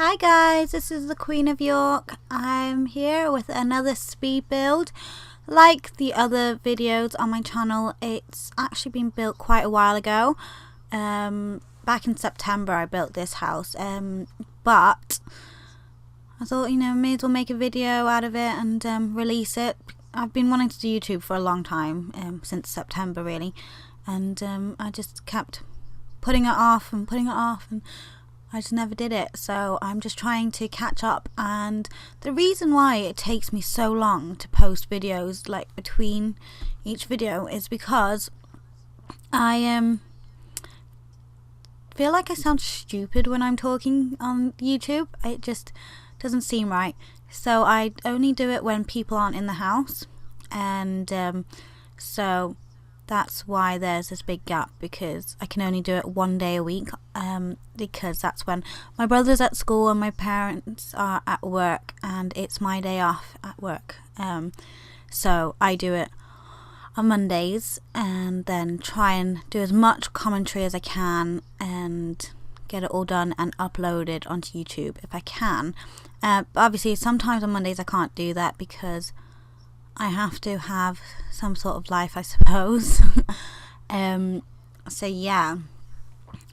Hi guys, this is the Queen of York. I'm here with another speed build. Like the other videos on my channel, it's actually been built quite a while ago. Back in September I built this house, but I thought, may as well make a video out of it and release it. I've been wanting to do YouTube for a long time, since September really, and I just kept putting it off and I just never did it. So I'm just trying to catch up, and the reason why it takes me so long to post videos like between each video is because I feel like I sound stupid when I'm talking on YouTube. It just doesn't seem right. So I only do it when people aren't in the house, and so that's why there's this big gap, because I can only do it one day a week, because that's when my brother's at school and my parents are at work and it's my day off at work. So I do it on Mondays and then try and do as much commentary as I can and get it all done and uploaded onto YouTube if I can. But obviously sometimes on Mondays I can't do that because I have to have some sort of life, I suppose. So yeah,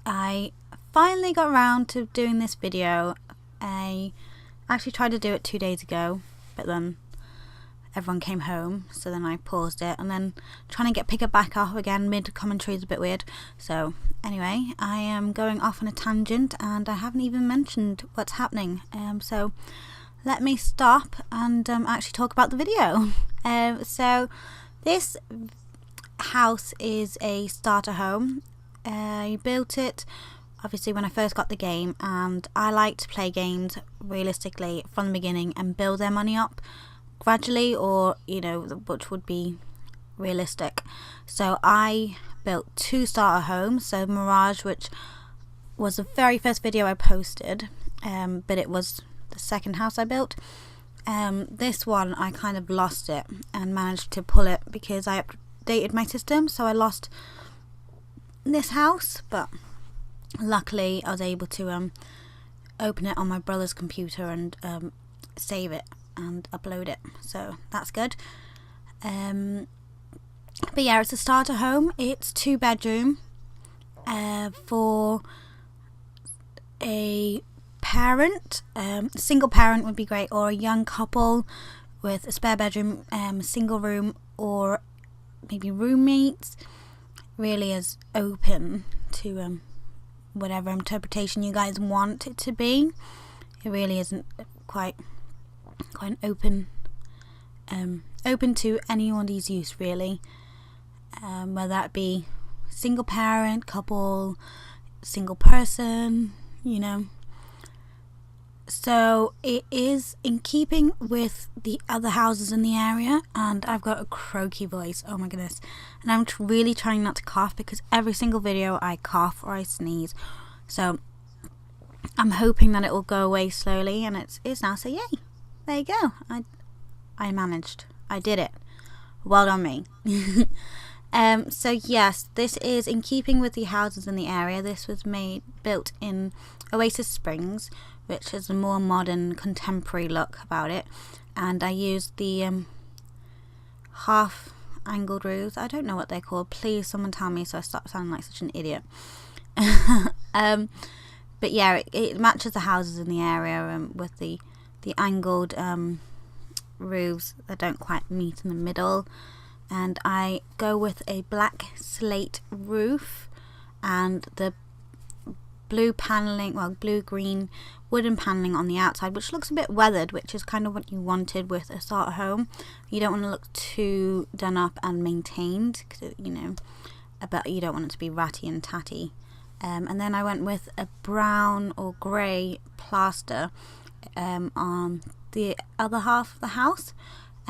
I finally got around to doing this video. I actually tried to do it 2 days ago, but then everyone came home, so then I paused it, and then trying to pick it back up again mid commentary is a bit weird. So anyway, I am going off on a tangent and I haven't even mentioned what's happening, so let me stop and actually talk about the video. So this house is a starter home. I built it obviously when I first got the game, and I like to play games realistically from the beginning and build their money up gradually, or which would be realistic. So I built 2 starter homes. So Mirage, which was the very first video I posted, but it was the second house I built. This one I kind of lost it and managed to pull it because I updated my system, so I lost this house, but luckily I was able to open it on my brother's computer and save it and upload it, so that's good. But yeah, it's a starter home. It's 2-bedroom for a parent. Single parent would be great, or a young couple with a spare bedroom, single room, or maybe roommates. Really is open to whatever interpretation you guys want it to be. It really isn't quite an open to anyone's use really, whether that be single parent, couple, single person, So it is in keeping with the other houses in the area, and I've got a croaky voice, oh my goodness, and I'm really trying not to cough because every single video I cough or I sneeze. So I'm hoping that it will go away slowly, and it is now, so yay, there you go. I managed. I did it. Well done me. So yes, this is in keeping with the houses in the area. This was built in Oasis Springs, which is a more modern, contemporary look about it. And I used the half-angled roofs. I don't know what they're called. Please, someone tell me so I stop sounding like such an idiot. But yeah, it matches the houses in the area with the angled roofs that don't quite meet in the middle. And I go with a black slate roof and the blue paneling, blue-green wooden paneling on the outside, which looks a bit weathered, which is kind of what you wanted with a starter home. You don't want to look too done up and maintained, because but you don't want it to be ratty and tatty. And then I went with a brown or grey plaster on the other half of the house,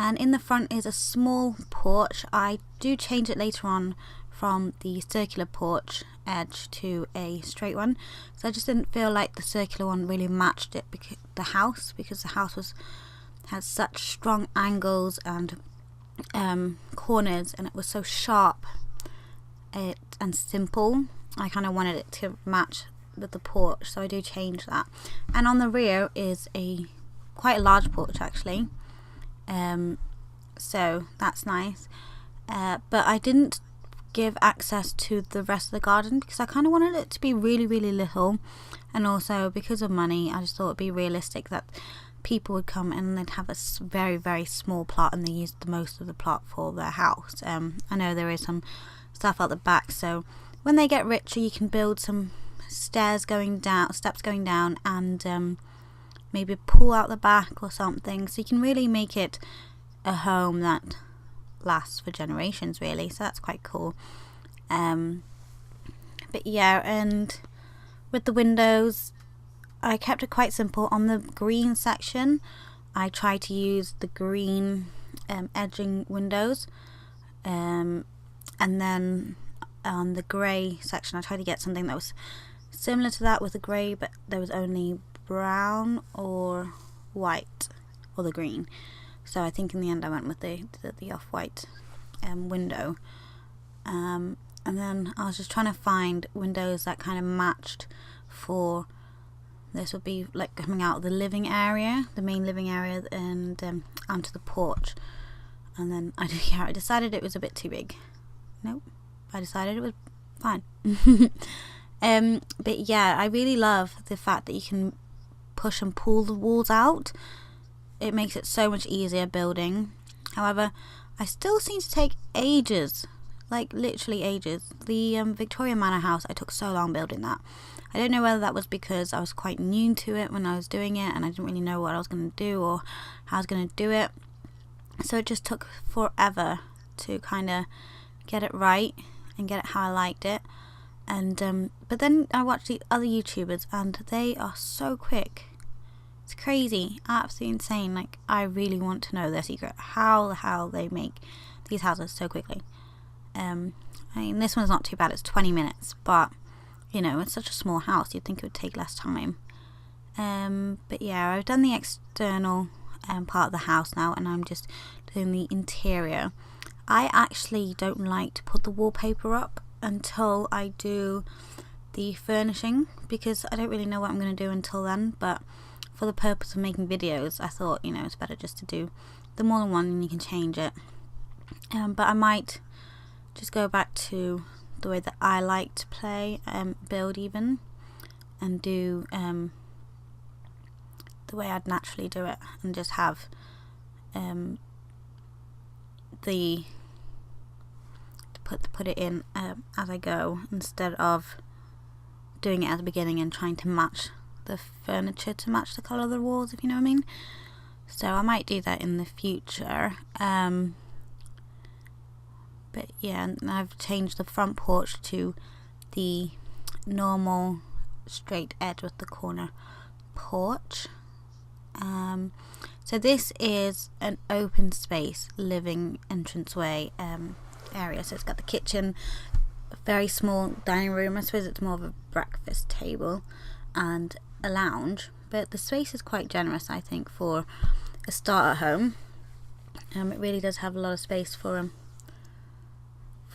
and in the front is a small porch. I do change it later on from the circular porch edge to a straight one, so I just didn't feel like the circular one really matched it because the house had such strong angles and corners, and it was so sharp and simple. I kind of wanted it to match the porch, so I do change that. And on the rear is quite a large porch actually, so that's nice. But I didn't give access to the rest of the garden because I kind of wanted it to be really, really little, and also because of money, I just thought it'd be realistic that people would come and they'd have a very, very small plot and they use the most of the plot for their house. I know there is some stuff out the back, so when they get richer you can build some steps going down, and maybe a pool out the back or something, so you can really make it a home that lasts for generations really, so that's quite cool. But yeah, and with the windows I kept it quite simple. On the green section I tried to use the green edging windows, and then on the grey section I tried to get something that was similar to that with the grey, but there was only brown or white or the green, so I think in the end I went with the off-white window, and then I was just trying to find windows that kind of matched for this would be like coming out of the living area, the main living area, and onto the porch. And then I decided it was a bit too big. Nope, I decided it was fine. But yeah, I really love the fact that you can push and pull the walls out. It makes it so much easier building. However, I still seem to take ages, like literally ages. The Victoria Manor house, I took so long building that. I don't know whether that was because I was quite new to it when I was doing it and I didn't really know what I was going to do or how I was going to do it. So it just took forever to kind of get it right and get it how I liked it. And but then I watched the other YouTubers and they are so quick. It's crazy, absolutely insane. Like, I really want to know their secret, how the hell they make these houses so quickly. I mean, this one's not too bad, it's 20 minutes, but you know, it's such a small house, you'd think it would take less time. But yeah, I've done the external part of the house now, and I'm just doing the interior. I actually don't like to put the wallpaper up until I do the furnishing, because I don't really know what I'm going to do until then, but for the purpose of making videos I thought, you know, it's better just to do the more than one and you can change it. But I might just go back to the way that I like to play, build even, and do the way I'd naturally do it, and just have put it in as I go, instead of doing it at the beginning and trying to match the furniture to match the colour of the walls, if you know what I mean. So I might do that in the future. But yeah, and I've changed the front porch to the normal straight edge with the corner porch. So this is an open space living entranceway area. So it's got the kitchen, a very small dining room. I suppose it's more of a breakfast table, and a lounge. But the space is quite generous, I think, for a starter home. It really does have a lot of space for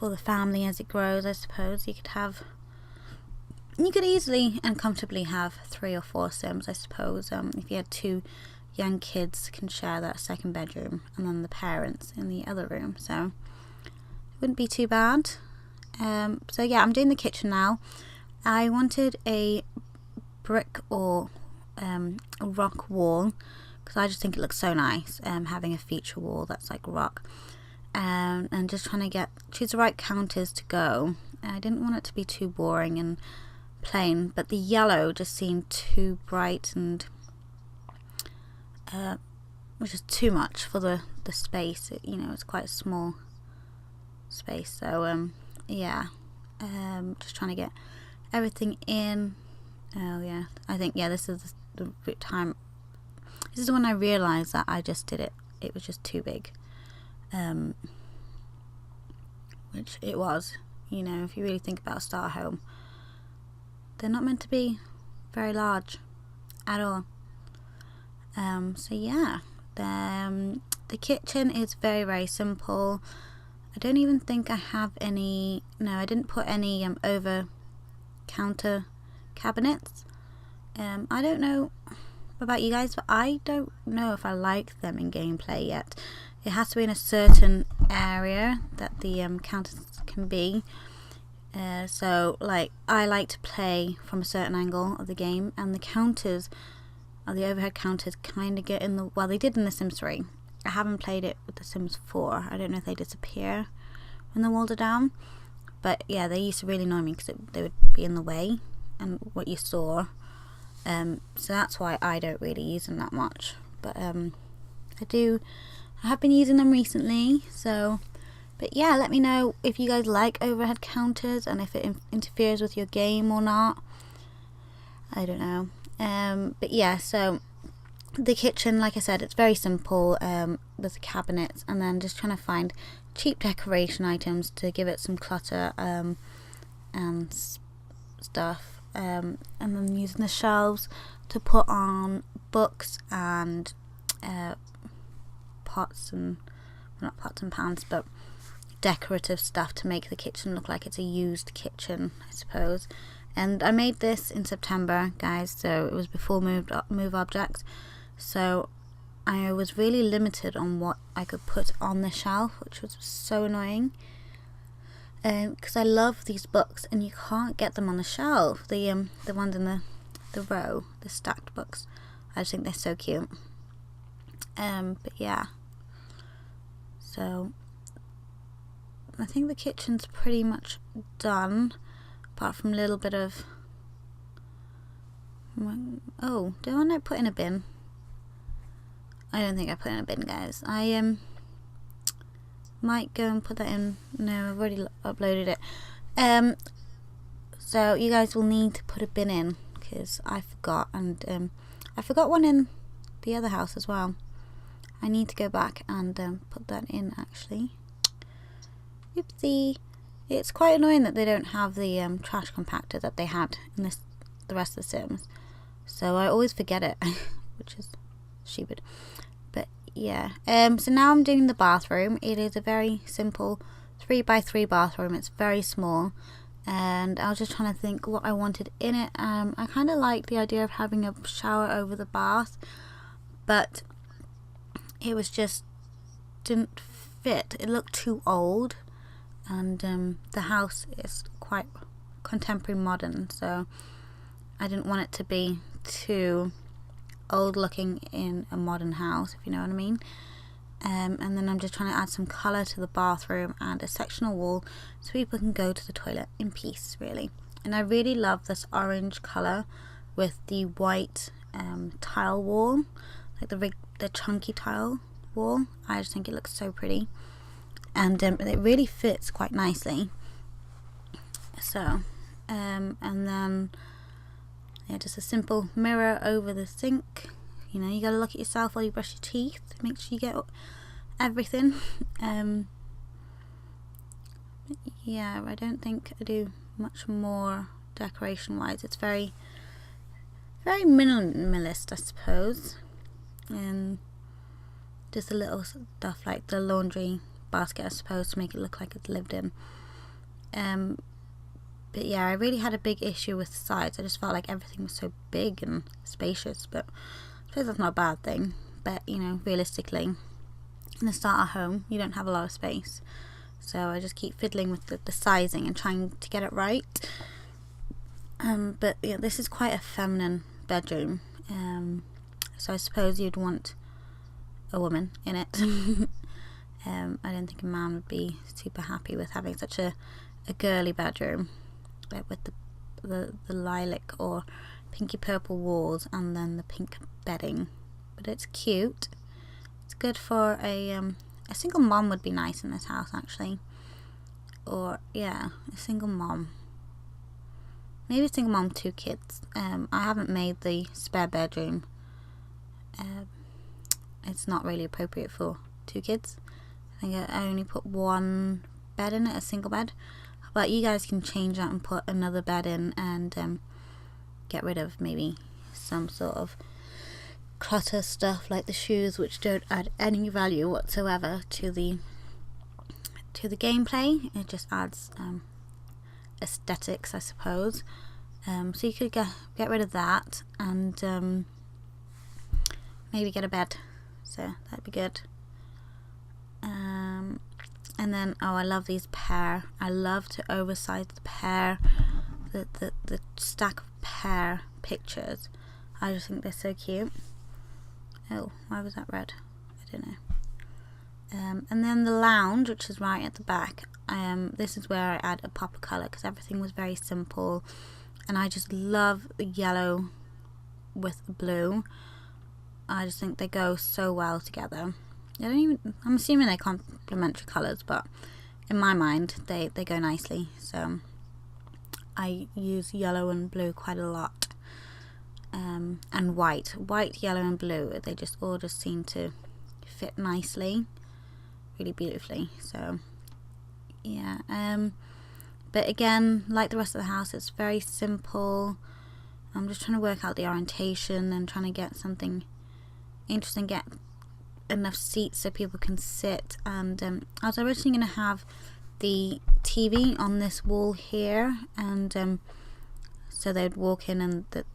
the family as it grows. I suppose you could easily and comfortably have 3 or 4 Sims, I suppose. If you had 2 young kids, can share that second bedroom, and then the parents in the other room, so it wouldn't be too bad. So yeah, I'm doing the kitchen now. I wanted a brick or a rock wall, because I just think it looks so nice, having a feature wall that's like rock. And just trying to choose the right counters to go. I didn't want it to be too boring and plain, but the yellow just seemed too bright and was just too much for the space. You know, it's quite a small space, so yeah, just trying to get everything in. Oh yeah, I think, yeah, this is the time. This is when I realised that I just did it. It was just too big. Which it was, you know, if you really think about a starter home, they're not meant to be very large at all. So yeah, the kitchen is very, very simple. I don't even think I have any, no, I didn't put any over counter cabinets. I don't know about you guys, but I don't know if I like them in gameplay yet. It has to be in a certain area that the counters can be. So like I like to play from a certain angle of the game, and the counters, or the overhead counters, kind of get in the, well, they did in The Sims 3. I haven't played it with The Sims 4. I don't know if they disappear when the walls are down, but yeah, they used to really annoy me because they would be in the way and what you saw. So that's why I don't really use them that much, but I have been using them recently. So but yeah, let me know if you guys like overhead counters and if it interferes with your game or not. I don't know. But yeah, so the kitchen, like I said, it's very simple. There's the cabinets, and then just trying to find cheap decoration items to give it some clutter and stuff. And then using the shelves to put on books and pots and, well, not pots and pans, but decorative stuff to make the kitchen look like it's a used kitchen, I suppose. And I made this in September, guys, so it was before move objects, so I was really limited on what I could put on the shelf, which was so annoying, because I love these books and you can't get them on the shelf, the ones in the row, the stacked books. I just think they're so cute. But yeah, so I think the kitchen's pretty much done, apart from a little bit of, oh, do I not put in a bin? I don't think I put in a bin, guys. I might go and put that in. No, I've already uploaded it. So you guys will need to put a bin in, because I forgot, and I forgot one in the other house as well. I need to go back and put that in, actually. Oopsie. It's quite annoying that they don't have the trash compactor that they had in the rest of the Sims. So I always forget it, which is stupid. But yeah. So now I'm doing the bathroom. It is a very simple 3x3 bathroom. It's very small. And I was just trying to think what I wanted in it. I kind of like the idea of having a shower over the bath, but it was just didn't fit. It looked too old. And the house is quite contemporary modern, so I didn't want it to be too old looking in a modern house, if you know what I mean. And then I'm just trying to add some colour to the bathroom and a sectional wall so people can go to the toilet in peace, really. And I really love this orange colour with the white tile wall, like the chunky tile wall. I just think it looks so pretty. And it really fits quite nicely. So, and then yeah, just a simple mirror over the sink. You know, you gotta look at yourself while you brush your teeth. Make sure you get everything. Yeah, I don't think I do much more decoration wise. It's very, very minimalist, I suppose. Just a little stuff like the laundry basket, I suppose, to make it look like it's lived in. But yeah, I really had a big issue with the size. I just felt like everything was so big and spacious, but I suppose that's not a bad thing. But you know, realistically, in a starter home, you don't have a lot of space, so I just keep fiddling with the sizing and trying to get it right. But yeah, this is quite a feminine bedroom, so I suppose you'd want a woman in it. I don't think a man would be super happy with having such a girly bedroom, like with the lilac or pinky purple walls and then the pink bedding. But it's cute. It's good for a single mom would be nice in this house, actually. Or yeah, a single mom. Maybe a single mom, 2 kids. I haven't made the spare bedroom. It's not really appropriate for 2 kids. I think I only put 1 bed in it, a single bed. But you guys can change that and put another bed in and get rid of maybe some sort of clutter stuff like the shoes, which don't add any value whatsoever to the gameplay. It just adds aesthetics, I suppose. So you could get rid of that and maybe get a bed. So that'd be good. And then, oh, I love these pear. I love to oversize the pear, the stack of pear pictures. I just think they're so cute. Oh, why was that red? I don't know. And then the lounge, which is right at the back. This is where I add a pop of colour because everything was very simple, and I just love the yellow with the blue. I just think they go so well together. I'm assuming they're complementary colours, but in my mind they go nicely. So I use yellow and blue quite a lot, and white, yellow and blue. They just all just seem to fit nicely, really beautifully. So yeah, but again, like the rest of the house, it's very simple. I'm just trying to work out the orientation and trying to get something interesting, get enough seats so people can sit. And I was originally going to have the TV on this wall here, and so they'd walk in and it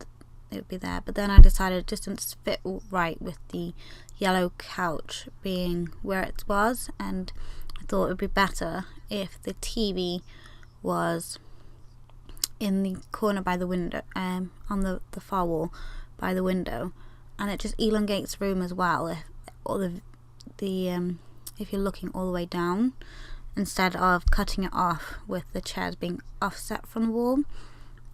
would be there. But then I decided it just didn't fit right with the yellow couch being where it was, and I thought it would be better if the TV was in the corner by the window, on the far wall by the window, and it just elongates the room as well. If you're looking all the way down, instead of cutting it off with the chairs being offset from the wall,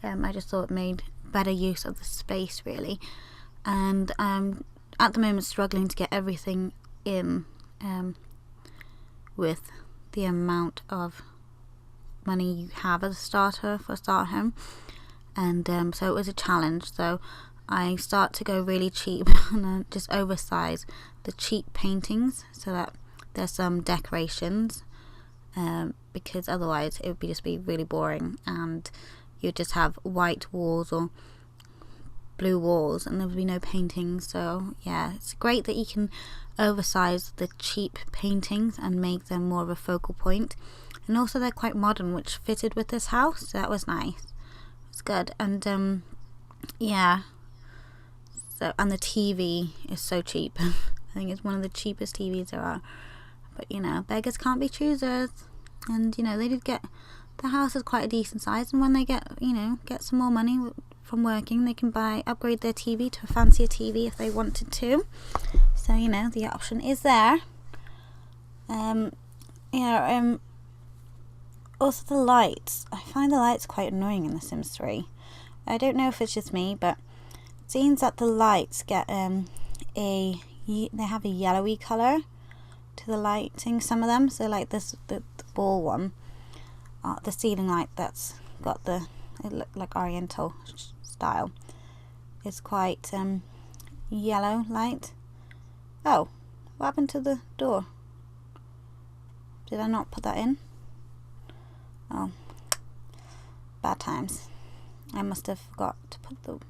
I just thought it made better use of the space really. And at the moment struggling to get everything in with the amount of money you have as a starter for a starter home, and so it was a challenge. So I start to go really cheap and just oversize the cheap paintings so that there's some decorations, because otherwise it would just be really boring and you'd just have white walls or blue walls and there would be no paintings. So yeah, it's great that you can oversize the cheap paintings and make them more of a focal point, and also they're quite modern, which fitted with this house, so that was nice. It's good. And yeah, so, and the TV is so cheap. I think it's one of the cheapest TVs there are. But you know, beggars can't be choosers, and you know, they did get, the house is quite a decent size, and when they get some more money from working, they can upgrade their TV to a fancier TV if they wanted to. So you know, the option is there. Also the lights. I find the lights quite annoying in The Sims 3. I don't know if it's just me, but it seems that the lights get they have a yellowy colour to the lighting, some of them. So like this, the ball one, the ceiling light that's got it looked like oriental style, is quite yellow light. Oh, what happened to the door? Did I not put that in? Oh, bad times. I must have forgot to put the...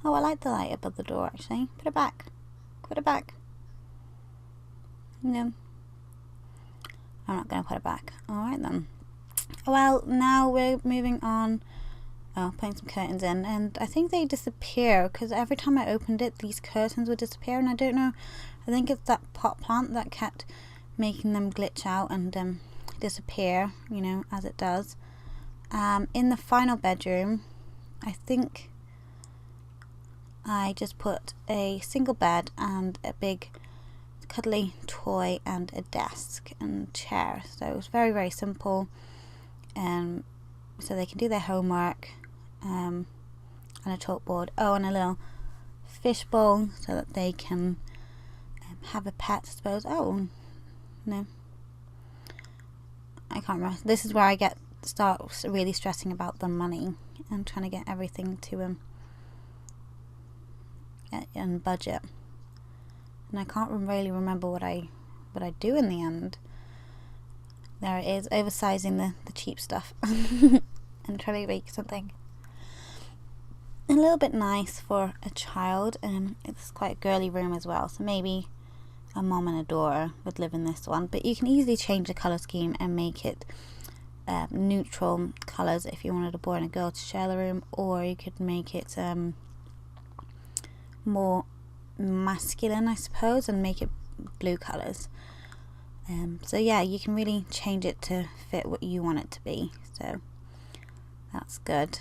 Oh, I like the light above the door actually. Put it back. Put it back. No, I'm not going to put it back. Alright then. Well, now we're moving on. Putting some curtains in, and I think they disappear because every time I opened it, these curtains would disappear, and I don't know, I think it's that pot plant that kept making them glitch out and disappear, you know, as it does. In the final bedroom, I think I just put a single bed and a big cuddly toy and a desk and chair, so it was very, very simple, so they can do their homework, and a chalkboard, and a little fish bowl so that they can have a pet, I suppose. Oh no, I can't remember. This is where I start really stressing about the money and trying to get everything to and budget, and I can't really remember what I do in the end. There it is, oversizing the cheap stuff and trying to make something a little bit nice for a child. It's quite a girly room as well, so maybe a mom and a daughter would live in this one, but you can easily change the color scheme and make it neutral colours if you wanted a boy and a girl to share the room, or you could make it more masculine, I suppose, and make it blue colours. So yeah, you can really change it to fit what you want it to be, so that's good.